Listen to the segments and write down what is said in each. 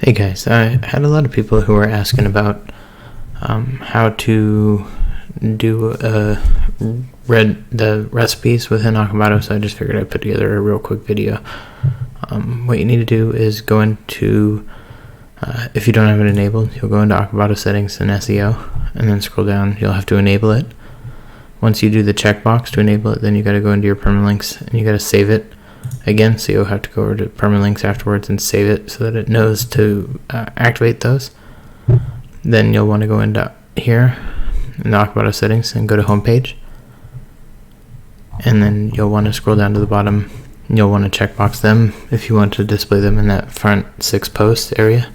Hey guys, I had a lot of people who were asking about how to do the recipes within Acabado, so I just figured I'd put together a real quick video. What you need to do is go into, if you don't have it enabled, you'll go into Acabado settings and SEO, and then scroll down. You'll have to enable it. Once you do the checkbox to enable it, then you got to go into your permalinks and you got to save it again, so you'll have to go over to permalinks afterwards and save it so that it knows to activate those. Then you'll want to go into here in the Acabado settings and go to homepage, and then you'll want to scroll down to the bottom and you'll want to checkbox them if you want to display them in that front 6 posts area.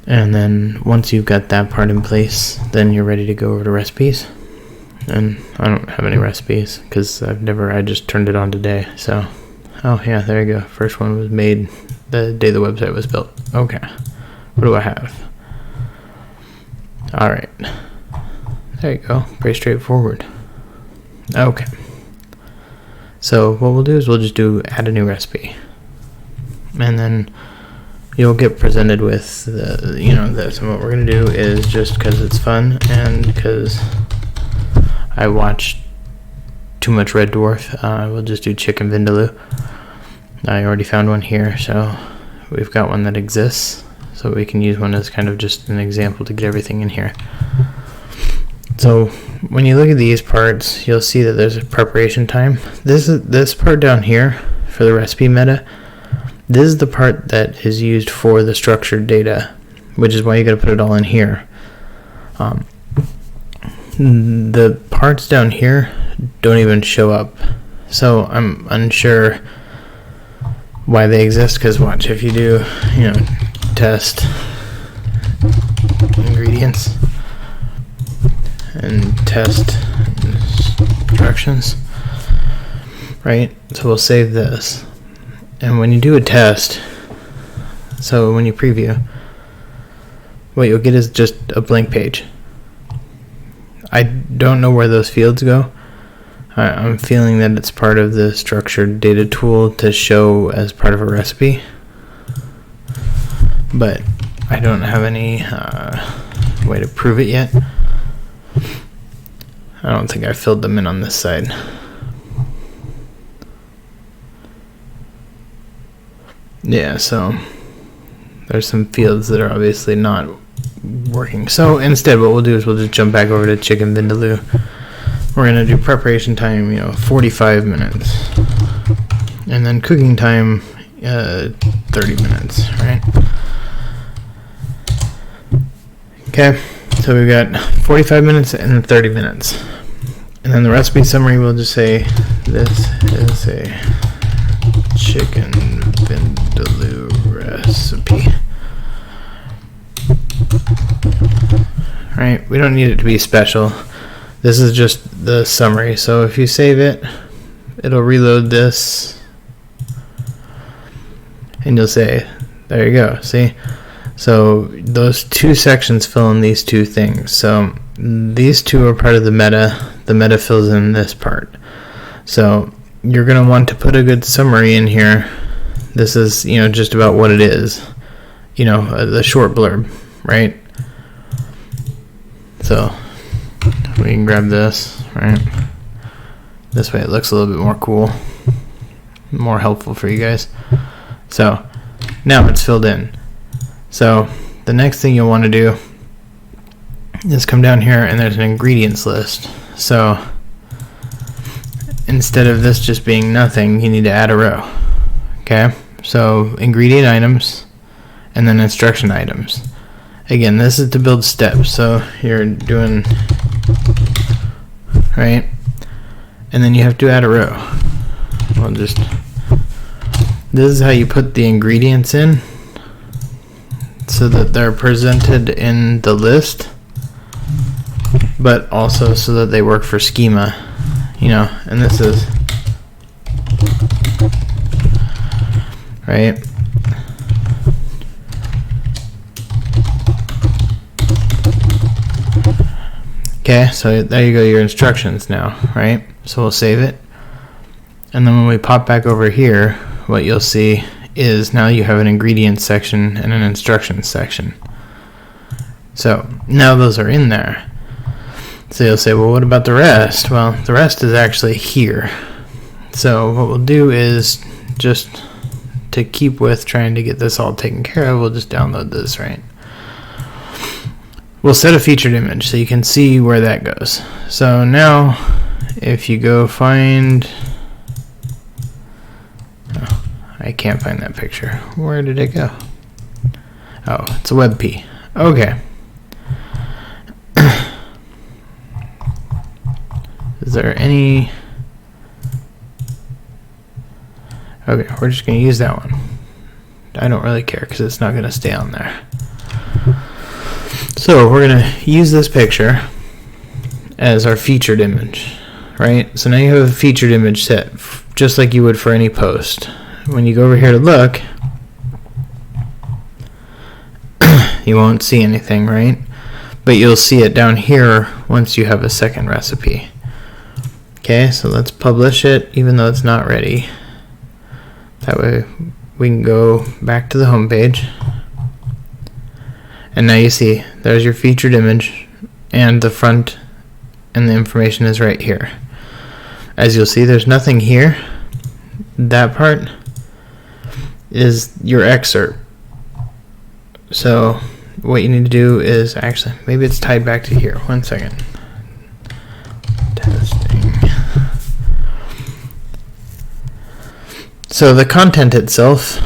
And then once you've got that part in place, then you're ready to go over to recipes. And I don't have any recipes because I just turned it on today. So, oh yeah, there you go. First one was made the day the website was built. Okay, what do I have? All right, there you go. Pretty straightforward. Okay, so what we'll do is we'll just add a new recipe, and then you'll get presented with this. And what we're gonna do is, just because it's fun and because I watched too much Red Dwarf, we'll just do chicken vindaloo. I already found one here, so we've got one that exists, so we can use one as kind of just an example to get everything in here. So when you look at these parts, you'll see that there's a preparation time. This part down here for the recipe meta, this is the part that is used for the structured data, which is why you got to put it all in here. The parts down here don't even show up, so I'm unsure why they exist. Because watch, if you do test ingredients and test instructions, right? So we'll save this, and when you do a test, so when you preview, what you'll get is just a blank page. I don't know where those fields go. I'm feeling that it's part of the structured data tool to show as part of a recipe, but I don't have any way to prove it yet. I don't think I filled them in on this side. Yeah, so there's some fields that are obviously not working. So instead, what we'll do is we'll just jump back over to chicken vindaloo. We're going to do preparation time, 45 minutes. And then cooking time, 30 minutes, right? Okay, so we've got 45 minutes and 30 minutes. And then the recipe summary, we'll just say, this is a chicken vindaloo recipe. Right, we don't need it to be special. This is just the summary. So if you save it, it'll reload this, and you'll say, there you go. See? So those two sections fill in these two things. So these two are part of the meta. The meta fills in this part. So you're going to want to put a good summary in here. This is, just about what it is. The short blurb, right? So we can grab this, right? This way it looks a little bit more cool, more helpful for you guys. So now it's filled in. So the next thing you'll want to do is come down here, and there's an ingredients list. So instead of this just being nothing, you need to add a row. Okay, so ingredient items and then instruction items. Again, this is to build steps, so you're doing, right? And then you have to add a row. This is how you put the ingredients in so that they're presented in the list, but also so that they work for schema, and this is, right? Okay, so there you go, your instructions now, right? So we'll save it. And then when we pop back over here, what you'll see is now you have an ingredients section and an instructions section. So now those are in there. So you'll say, well, what about the rest? Well, the rest is actually here. So what we'll do is, just to keep with trying to get this all taken care of, we'll just download this, right? We'll set a featured image so you can see where that goes. So now if you go find, oh, I can't find that picture. Where did it go? Oh, it's a WebP. Okay. Is there any? Okay, we're just going to use that one. I don't really care because it's not going to stay on there. So we're going to use this picture as our featured image, right? So now you have a featured image set, just like you would for any post. When you go over here to look, you won't see anything, right? But you'll see it down here once you have a second recipe. Okay, so let's publish it even though it's not ready. That way we can go back to the home page. And now you see there's your featured image and the front, and the information is right here. As you'll see, there's nothing here. That part is your excerpt. So what you need to do is, actually, maybe it's tied back to here. 1 second. Testing. So the content itself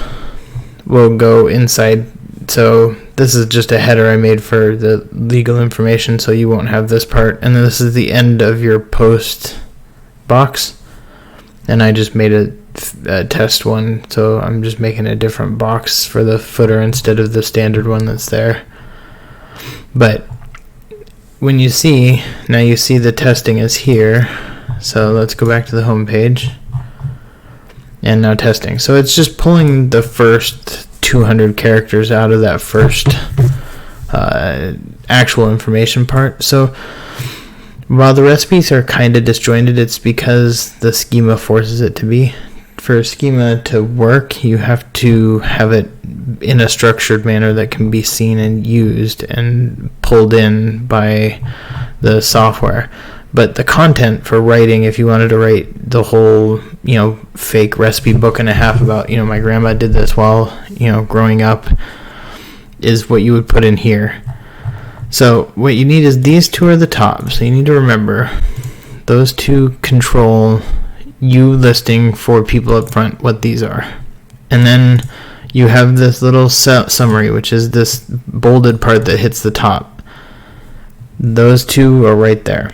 will go inside. So this is just a header I made for the legal information, so you won't have this part. And then this is the end of your post box. And I just made a test one, so I'm just making a different box for the footer instead of the standard one that's there. But when you see, now you see the testing is here. So let's go back to the home page. And now testing. So it's just pulling the first 200 characters out of that first actual information part. So while the recipes are kind of disjointed, it's because the schema forces it to be. For a schema to work, you have to have it in a structured manner that can be seen and used and pulled in by the software. But the content for writing, if you wanted to write the whole, fake recipe book and a half about, my grandma did this while, growing up, is what you would put in here. So what you need is these two are the top. So you need to remember those two control you listing for people up front what these are. And then you have this little summary, which is this bolded part that hits the top. Those two are right there.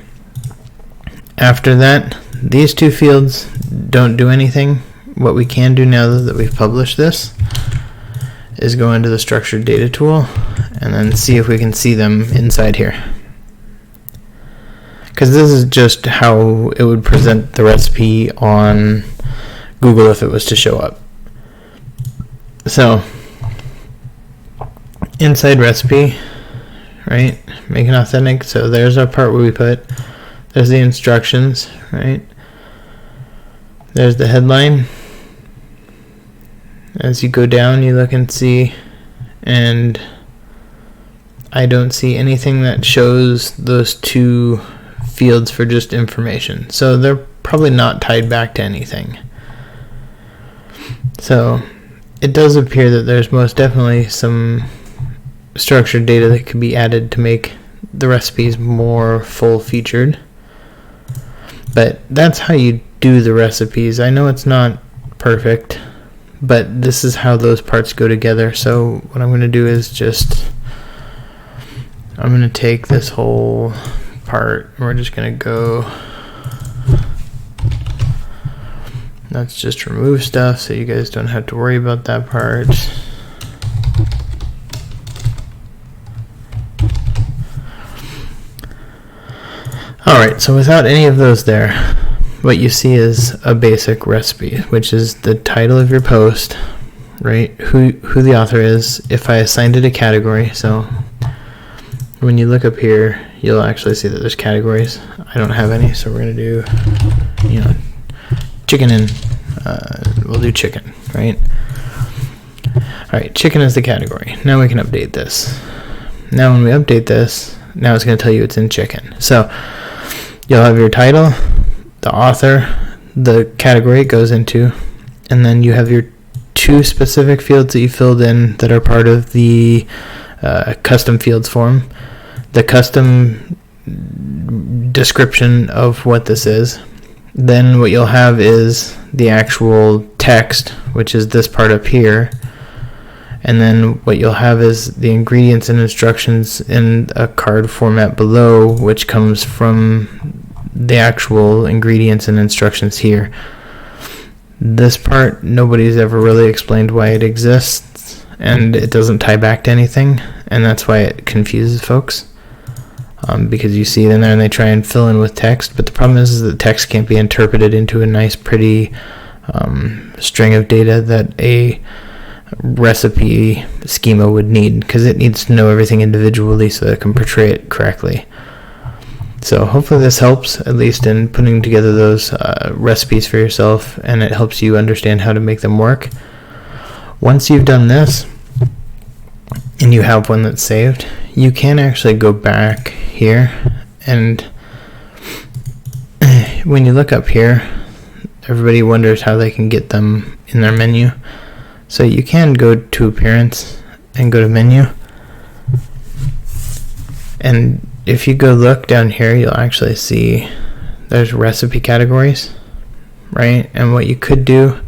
After that, these two fields don't do anything. What we can do now that we've published this is go into the structured data tool and then see if we can see them inside here. Because this is just how it would present the recipe on Google if it was to show up. So, inside recipe, right? Make it authentic. So there's our part where we put. There's the instructions, right? There's the headline. As you go down, you look and see, and I don't see anything that shows those two fields for just information. So they're probably not tied back to anything. So it does appear that there's most definitely some structured data that could be added to make the recipes more full-featured. But that's how you do the recipes. I know it's not perfect, but this is how those parts go together. So what I'm going to do is I'm going to take this whole part, and we're just going to go, let's just remove stuff so you guys don't have to worry about that part. Alright, so without any of those there, what you see is a basic recipe, which is the title of your post, right? Who the author is, if I assigned it a category. So when you look up here, you'll actually see that there's categories. I don't have any, so we're going to do, chicken and we'll do chicken, right? All right, chicken is the category. Now we can update this. Now when we update this, now it's going to tell you it's in chicken. So you'll have your title, the author, the category it goes into, and then you have your 2 specific fields that you filled in that are part of the custom fields form. The custom description of what this is. Then what you'll have is the actual text, which is this part up here. And then what you'll have is the ingredients and instructions in a card format below, which comes from the actual ingredients and instructions here. This part, nobody's ever really explained why it exists, and it doesn't tie back to anything, and that's why it confuses folks. Because you see it in there and they try and fill in with text, but the problem is that text can't be interpreted into a nice, pretty string of data that a recipe schema would need, because it needs to know everything individually so that it can portray it correctly. So hopefully this helps, at least in putting together those recipes for yourself, and it helps you understand how to make them work. Once you've done this, and you have one that's saved, you can actually go back here, and when you look up here, everybody wonders how they can get them in their menu. So you can go to Appearance and go to Menu, and if you go look down here, you'll actually see there's recipe categories, right? And what you could do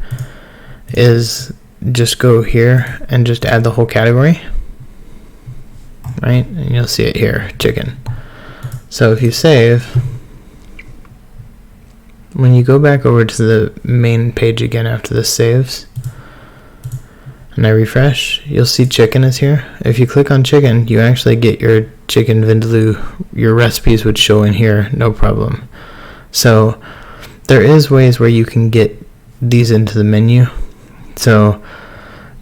is just go here and just add the whole category, right? And you'll see it here, chicken. So if you save, when you go back over to the main page again after this saves, and I refresh, you'll see chicken is here. If you click on chicken, you actually get your chicken vindaloo. Your recipes would show in here, no problem. So there is ways where you can get these into the menu. So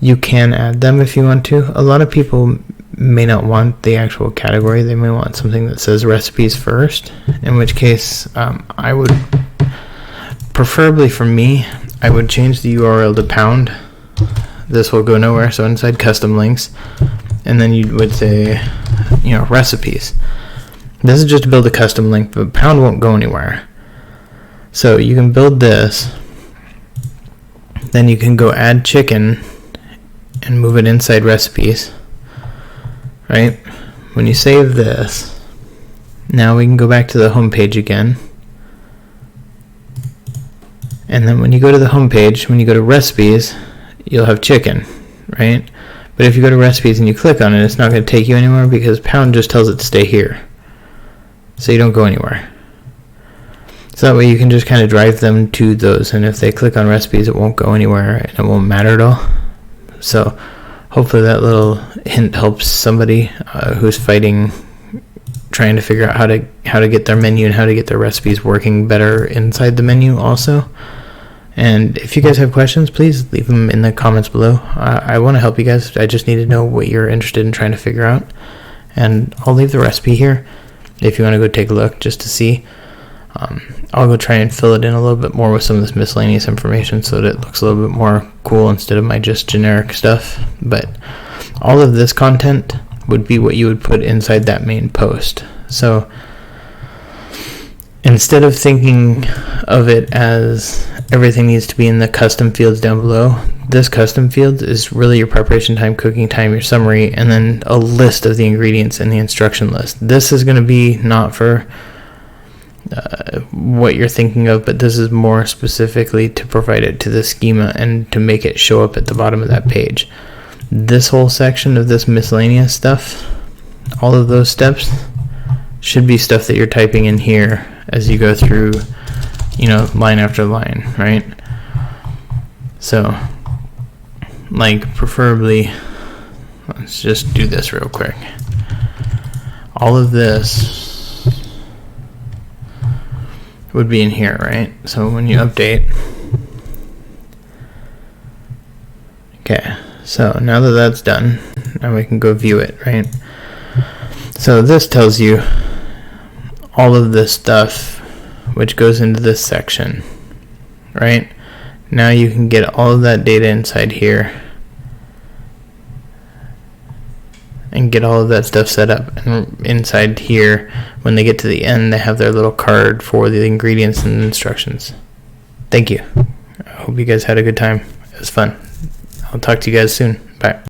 you can add them if you want to. A lot of people may not want the actual category. They may want something that says recipes first, in which case I would, preferably for me, I would change the URL to pound. This will go nowhere, so inside custom links, and then you would say, recipes. This is just to build a custom link, but pound won't go anywhere. So you can build this, then you can go add chicken and move it inside recipes, right? When you save this, now we can go back to the home page again. And then when you go to the home page, when you go to recipes, you'll have chicken, right? But if you go to recipes and you click on it, it's not going to take you anywhere because pound just tells it to stay here. So you don't go anywhere. So that way you can just kind of drive them to those, and if they click on recipes, it won't go anywhere and it won't matter at all. So hopefully that little hint helps somebody who's fighting, trying to figure out how to get their menu and how to get their recipes working better inside the menu also. And if you guys have questions, please leave them in the comments below. I want to help you guys. I just need to know what you're interested in trying to figure out. And I'll leave the recipe here if you want to go take a look just to see. I'll go try and fill it in a little bit more with some of this miscellaneous information so that it looks a little bit more cool instead of my just generic stuff. But all of this content would be what you would put inside that main post. So instead of thinking of it as everything needs to be in the custom fields down below, this custom field is really your preparation time, cooking time, your summary, and then a list of the ingredients in the instruction list. This is going to be not for what you're thinking of, but this is more specifically to provide it to the schema and to make it show up at the bottom of that page. This whole section of this miscellaneous stuff, all of those steps should be stuff that you're typing in here as you go through, line after line, right? So, preferably, let's just do this real quick. All of this would be in here, right? So when you update, okay, so now that that's done, now we can go view it, right? So this tells you all of this stuff which goes into this section, right? now you can get all of that data inside here and get all of that stuff set up. And inside here, when they get to the end, they have their little card for the ingredients and instructions. Thank you. I hope you guys had a good time. It was fun. I'll talk to you guys soon. Bye.